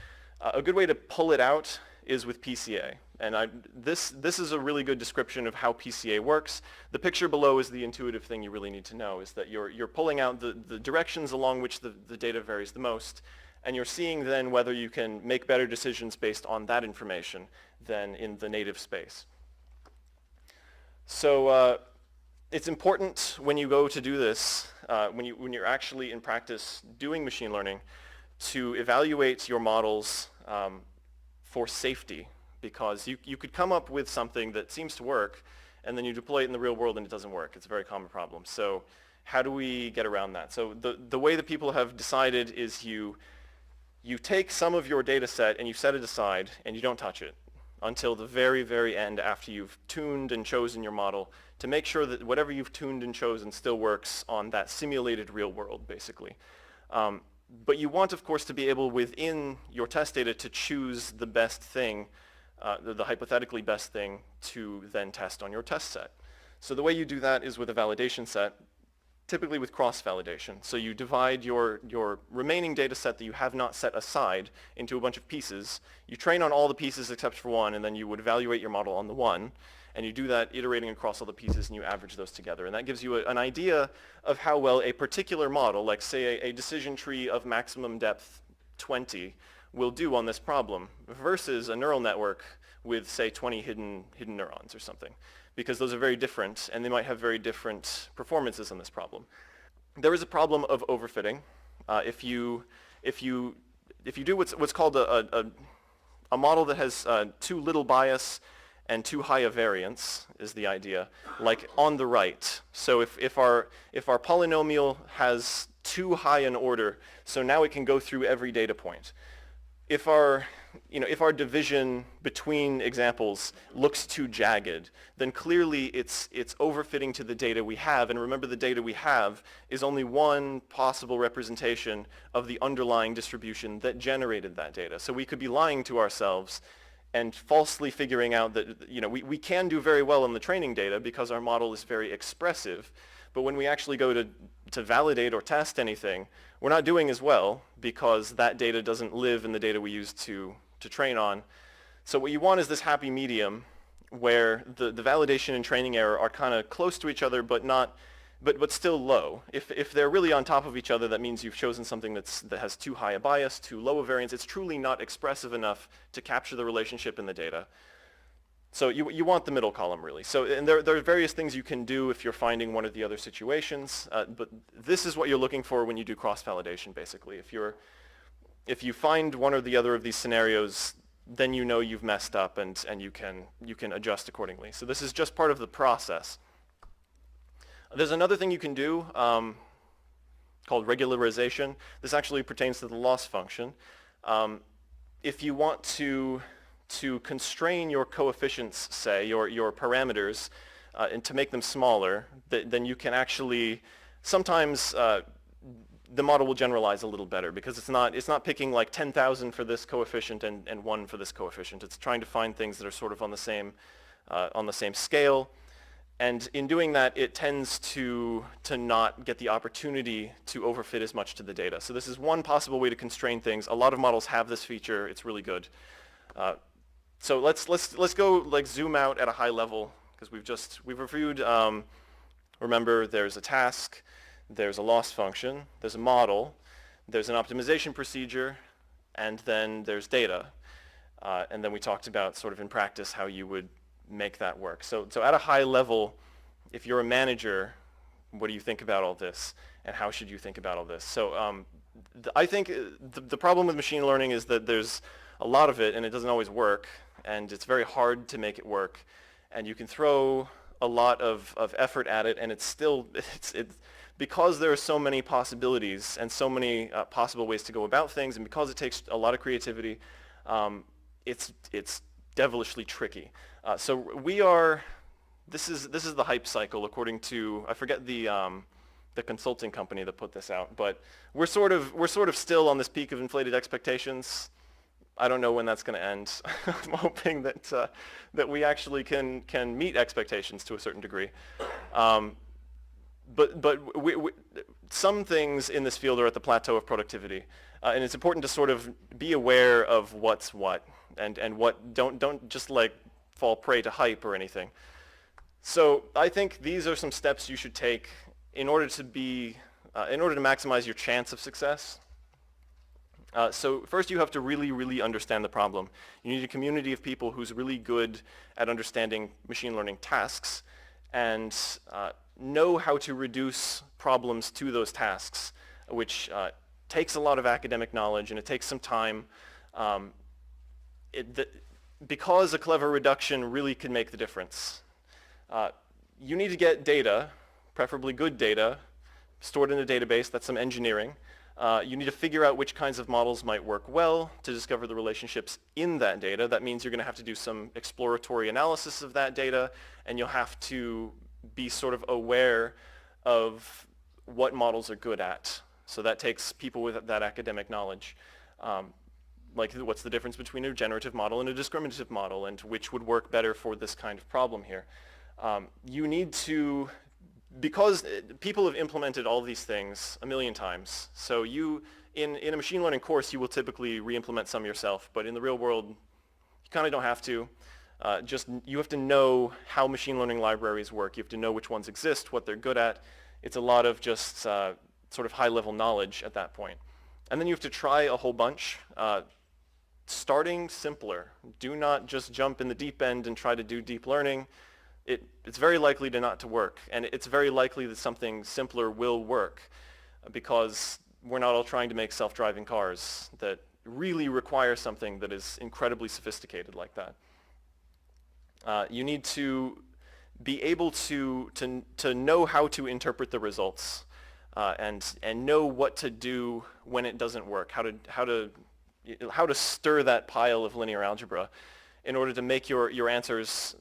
a good way to pull it out is with PCA. And this is a really good description of how PCA works. The picture below is the intuitive thing you really need to know, is that you're pulling out the directions along which the data varies the most, and you're seeing then whether you can make better decisions based on that information than in the native space. So it's important when you go to do this, when you're actually in practice doing machine learning, to evaluate your models for safety, because you could come up with something that seems to work, and then you deploy it in the real world and it doesn't work. It's a very common problem. So how do we get around that? So the way that people have decided is you take some of your data set and you set it aside and you don't touch it until the very, very end, after you've tuned and chosen your model, to make sure that whatever you've tuned and chosen still works on that simulated real world, basically. But you want, of course, to be able within your test data to choose the best thing, the hypothetically best thing to then test on your test set. So the way you do that is with a validation set, typically with cross-validation. So you divide your remaining data set that you have not set aside into a bunch of pieces. You train on all the pieces except for one, and then you would evaluate your model on the one. And you do that iterating across all the pieces, and you average those together. And that gives you an idea of how well a particular model, like say a decision tree of maximum depth 20, will do on this problem versus a neural network with, say, 20 hidden neurons or something, because those are very different, and they might have very different performances on this problem. There is a problem of overfitting. If you do what's called a model that has too little bias and too high a variance, is the idea, like on the right. So if our polynomial has too high an order, so now it can go through every data point. If our division between examples looks too jagged, then clearly it's overfitting to the data we have. And remember, the data we have is only one possible representation of the underlying distribution that generated that data. So we could be lying to ourselves and falsely figuring out that we can do very well in the training data because our model is very expressive. But when we actually go to to validate or test anything, we're not doing as well because that data doesn't live in the data we use to train on. So what you want is this happy medium where the validation and training error are kind of close to each other but still low. If they're really on top of each other, that means you've chosen something that has too high a bias, too low a variance. It's truly not expressive enough to capture the relationship in the data. So you want the middle column, really. So, and there are various things you can do if you're finding one of the other situations, but this is what you're looking for when you do cross-validation, basically. If you find one or the other of these scenarios, then you know you've messed up and you can adjust accordingly. So this is just part of the process. There's another thing you can do called regularization. This actually pertains to the loss function. If you want to constrain your coefficients, say, your parameters, and to make them smaller, then you can actually, sometimes the model will generalize a little better because it's not picking like 10,000 for this coefficient and 1 for this coefficient. It's trying to find things that are sort of on the same scale. And in doing that, it tends to not get the opportunity to overfit as much to the data. So this is one possible way to constrain things. A lot of models have this feature. It's really good. So let's go like zoom out at a high level because we've reviewed. Remember, there's a task, there's a loss function, there's a model, there's an optimization procedure, and then there's data. And then we talked about sort of in practice how you would make that work. So at a high level, if you're a manager, what do you think about all this, and how should you think about all this? So I think the problem with machine learning is that there's a lot of it, and it doesn't always work, and it's very hard to make it work. And you can throw a lot of effort at it, and it's because there are so many possibilities and so many possible ways to go about things, and because it takes a lot of creativity, it's devilishly tricky. So this is the hype cycle according to, I forget the consulting company that put this out, but we're sort of still on this peak of inflated expectations. I don't know when that's going to end. I'm hoping that we actually can meet expectations to a certain degree. But some things in this field are at the plateau of productivity, and it's important to sort of be aware of what's what and what don't just like fall prey to hype or anything. So I think these are some steps you should take in order to maximize your chance of success. So first you have to really understand the problem. You need a community of people who's really good at understanding machine learning tasks and know how to reduce problems to those tasks, which takes a lot of academic knowledge and it takes some time. Because a clever reduction really can make the difference. You need to get data, preferably good data, stored in a database. That's some engineering. You need to figure out which kinds of models might work well to discover the relationships in that data. That means you're going to have to do some exploratory analysis of that data, and you'll have to be sort of aware of what models are good at. So that takes people with that academic knowledge. Like what's the difference between a generative model and a discriminative model, and which would work better for this kind of problem here. You need to, because people have implemented all these things a million times, so in a machine learning course you will typically re-implement some yourself, but in the real world you kind of don't have to. You have to know how machine learning libraries work. You have to know which ones exist, what they're good at. It's a lot of just sort of high-level knowledge at that point. And then you have to try a whole bunch. Starting simpler. Do not just jump in the deep end and try to do deep learning. It's very likely not to work, and it's very likely that something simpler will work because we're not all trying to make self-driving cars that really require something that is incredibly sophisticated like that. You need to be able to know how to interpret the results and know what to do when it doesn't work, how to stir that pile of linear algebra in order to make your answers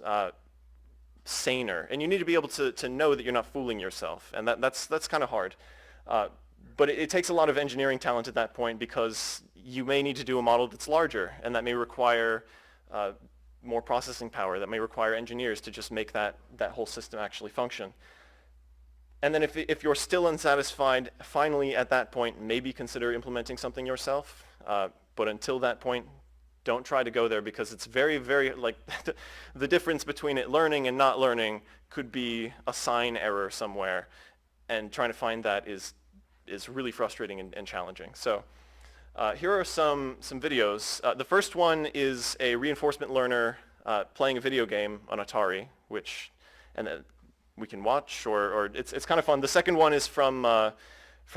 saner. And you need to be able to know that you're not fooling yourself, and that's kind of hard. But it takes a lot of engineering talent at that point because you may need to do a model that's larger, and that may require more processing power. That may require engineers to just make that whole system actually function. And then if you're still unsatisfied, finally at that point, maybe consider implementing something yourself. But until that point, don't try to go there because it's very, very, like, the difference between it learning and not learning could be a sign error somewhere. And trying to find that is really frustrating and challenging. So here are some videos. The first one is a reinforcement learner playing a video game on Atari, and we can watch, or it's kind of fun. The second one is from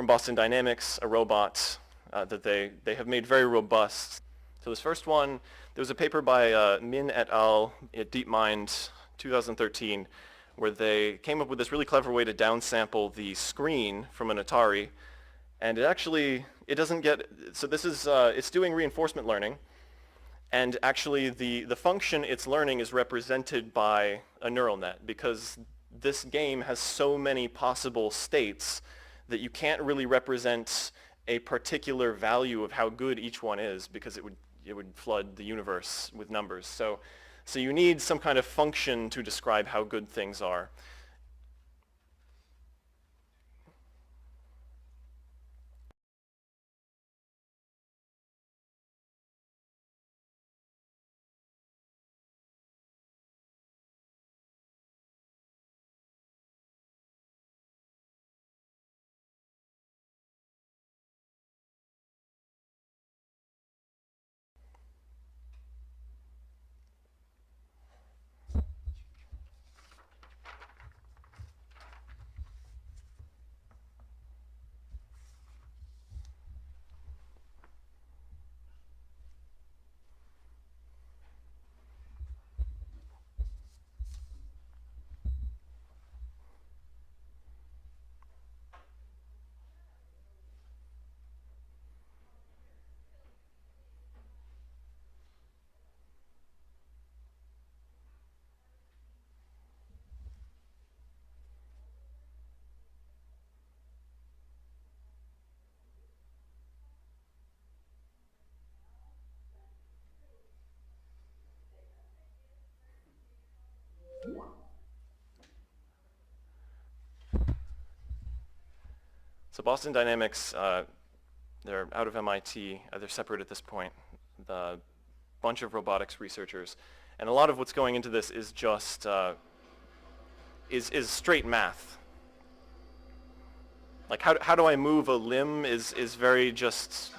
Boston Dynamics, a robot that they have made very robust. So this first one, there was a paper by Min et al. At DeepMind 2013, where they came up with this really clever way to downsample the screen from an Atari, and it doesn't get, so this is, it's doing reinforcement learning, and actually the function it's learning is represented by a neural net, because this game has so many possible states that you can't really represent a particular value of how good each one is, because it would flood the universe with numbers. So you need some kind of function to describe how good things are. So Boston Dynamics, they're out of MIT. They're separate at this point. The bunch of robotics researchers, and a lot of what's going into this is just is straight math. Like how do I move a limb is very just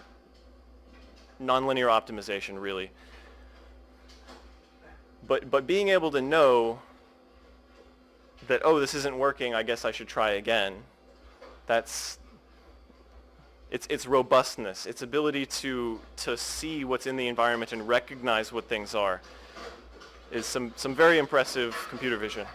nonlinear optimization, really. But being able to know that, oh, this isn't working, I guess I should try again. It's robustness, its ability to see what's in the environment and recognize what things are is some very impressive computer vision.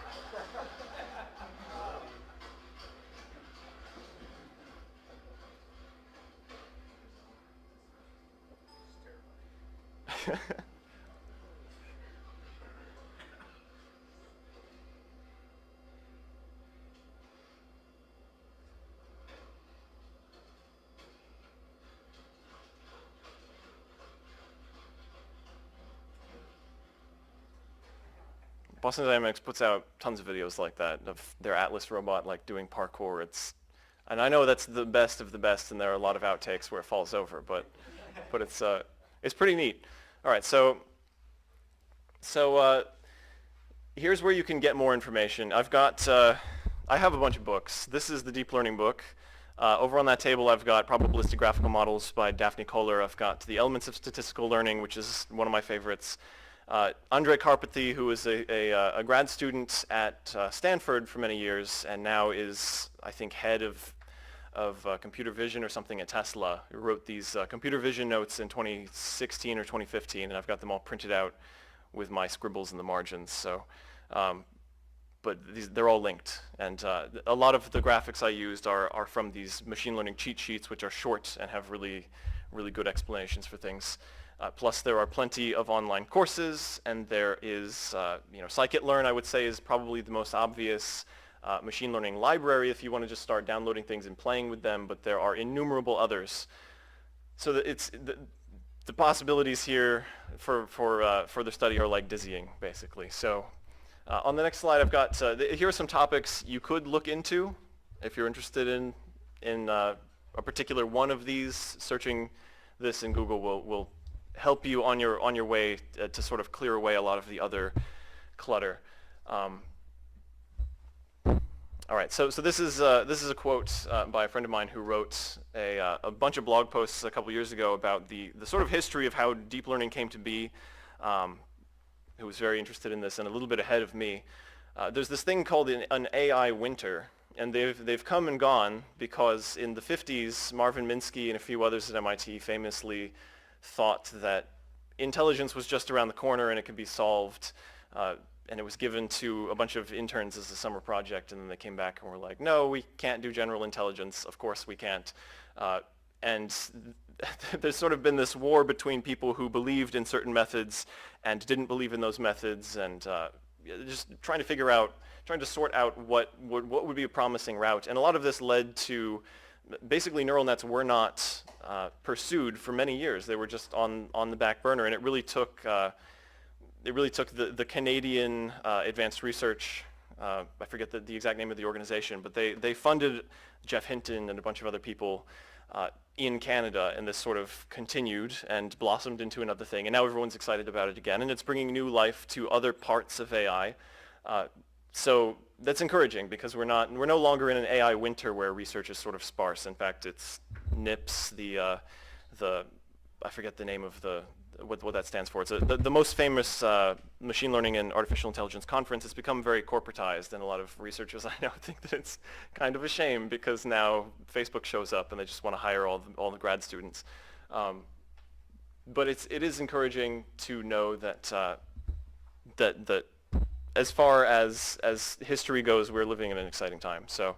Boston Dynamics puts out tons of videos like that of their Atlas robot like doing parkour. And I know that's the best of the best, and there are a lot of outtakes where it falls over, but it's pretty neat. All right, so here's where you can get more information. I have a bunch of books. This is the deep learning book. Over on that table, I've got probabilistic graphical models by Daphne Koller. I've got The Elements of Statistical Learning, which is one of my favorites. Andrej Karpathy, who was a grad student at Stanford for many years and now is, I think, head of computer vision or something at Tesla, who wrote these computer vision notes in 2016 or 2015, and I've got them all printed out with my scribbles in the margins. So, but they're all linked, and a lot of the graphics I used are from these machine learning cheat sheets, which are short and have really, really good explanations for things. Plus, there are plenty of online courses, and there is, scikit-learn, I would say, is probably the most obvious machine learning library if you want to just start downloading things and playing with them, but there are innumerable others. So that the possibilities here for further study are like dizzying, basically. So on the next slide, I've got, here are some topics you could look into. If you're interested in a particular one of these, searching this in Google will help you on your way to sort of clear away a lot of the other clutter. All right, so this is a quote by a friend of mine who wrote a bunch of blog posts a couple years ago about the sort of history of how deep learning came to be. Who was very interested in this and a little bit ahead of me. There's this thing called an AI winter, and they've come and gone because in the 50s, Marvin Minsky and a few others at MIT famously thought that intelligence was just around the corner and it could be solved. And it was given to a bunch of interns as a summer project, and then they came back and were like, no, we can't do general intelligence. Of course we can't. And there's sort of been this war between people who believed in certain methods and didn't believe in those methods, and just trying to sort out what would be a promising route. And a lot of this led to, basically neural nets were not pursued for many years. They were just on the back burner, and it really took the Canadian Advanced Research, I forget the exact name of the organization, but they funded Geoff Hinton and a bunch of other people in Canada, and this sort of continued and blossomed into another thing, and now everyone's excited about it again, and it's bringing new life to other parts of AI. So that's encouraging because we're no longer in an AI winter where research is sort of sparse. In fact, it's NIPS, I forget the name of what that stands for. It's the most famous machine learning and artificial intelligence conference. Has become very corporatized, and a lot of researchers I know think that it's kind of a shame because now Facebook shows up and they just want to hire all the grad students. But it is encouraging to know that that as far as history goes, we're living in an exciting time. So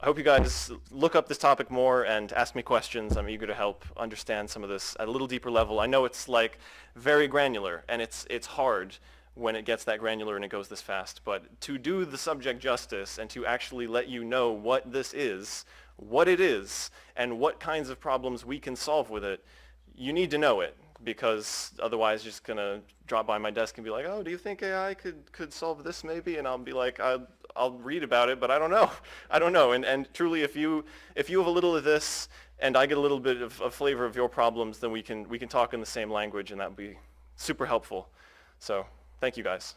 I hope you guys look up this topic more and ask me questions. I'm eager to help understand some of this at a little deeper level. I know it's like very granular, and it's hard when it gets that granular and it goes this fast. But to do the subject justice and to actually let you know what this is, what it is, and what kinds of problems we can solve with it, you need to know it, because otherwise you're just going to drop by my desk and be like, oh, do you think AI could solve this maybe? And I'll be like, I'll read about it, but I don't know. I don't know. And truly, if you have a little of this and I get a little bit of flavor of your problems, then we can talk in the same language, and that would be super helpful. So thank you guys.